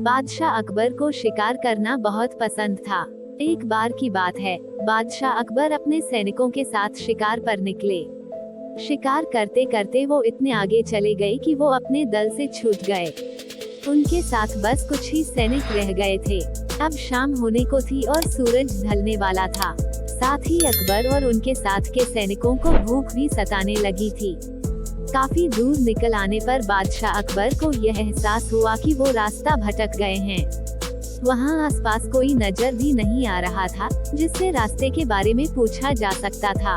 बादशाह अकबर को शिकार करना बहुत पसंद था। एक बार की बात है, बादशाह अकबर अपने सैनिकों के साथ शिकार पर निकले। शिकार करते करते वो इतने आगे चले गए कि वो अपने दल से छूट गए। उनके साथ बस कुछ ही सैनिक रह गए थे। अब शाम होने को थी और सूरज ढलने वाला था। साथ ही अकबर और उनके साथ के सैनिकों को भूख भी सताने लगी थी। काफी दूर निकल आने पर बादशाह अकबर को यह एहसास हुआ कि वो रास्ता भटक गए हैं। वहाँ आसपास कोई नजर भी नहीं आ रहा था जिससे रास्ते के बारे में पूछा जा सकता था।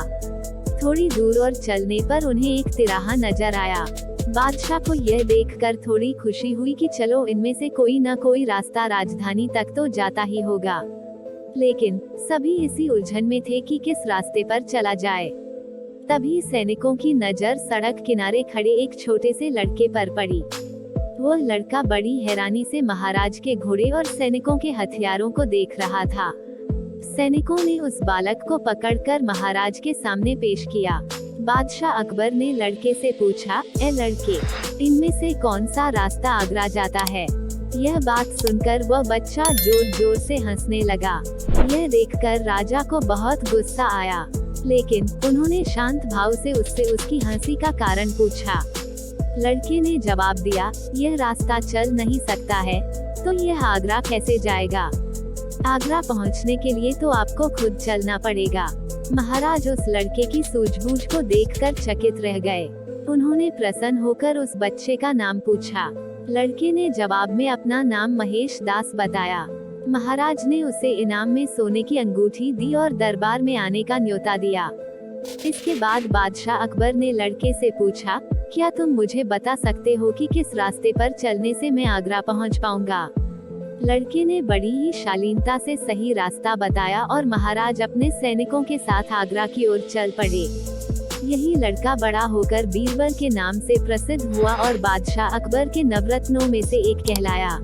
थोड़ी दूर और चलने पर उन्हें एक तिराहा नजर आया। बादशाह को यह देखकर थोड़ी खुशी हुई कि चलो इनमें से कोई न कोई रास्ता राजधानी तक तो जाता ही होगा। लेकिन सभी इसी उलझन में थे कि किस रास्ते पर चला जाए। तभी सैनिकों की नजर सड़क किनारे खड़े एक छोटे से लड़के पर पड़ी। वो लड़का बड़ी हैरानी से महाराज के घोड़े और सैनिकों के हथियारों को देख रहा था। सैनिकों ने उस बालक को पकड़कर महाराज के सामने पेश किया। बादशाह अकबर ने लड़के से पूछा, ए लड़के, इनमें से कौन सा रास्ता आगरा जाता है? यह बात सुनकर वह बच्चा जोर जोर से हंसने लगा। यह देखकर राजा को बहुत गुस्सा आया, लेकिन उन्होंने शांत भाव से उससे उसकी हंसी का कारण पूछा। लड़के ने जवाब दिया, यह रास्ता चल नहीं सकता है, तो यह आगरा कैसे जाएगा? आगरा पहुंचने के लिए तो आपको खुद चलना पड़ेगा। महाराज उस लड़के की सूझबूझ को देखकर चकित रह गए। उन्होंने प्रसन्न होकर उस बच्चे का नाम पूछा। लड़के ने जवाब में अपना नाम महेश दास बताया। महाराज ने उसे इनाम में सोने की अंगूठी दी और दरबार में आने का न्योता दिया। इसके बाद बादशाह अकबर ने लड़के से पूछा, क्या तुम मुझे बता सकते हो कि किस रास्ते पर चलने से मैं आगरा पहुंच पाऊंगा? लड़के ने बड़ी ही शालीनता से सही रास्ता बताया और महाराज अपने सैनिकों के साथ आगरा की ओर चल पड़े। यही लड़का बड़ा होकर बीरबल के नाम से प्रसिद्ध हुआ और बादशाह अकबर के नवरत्नों में से एक कहलाया।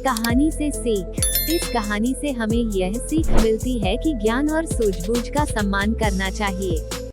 कहानी से सीख। इस कहानी से हमें यह सीख मिलती है कि ज्ञान और सूझबूझ का सम्मान करना चाहिए।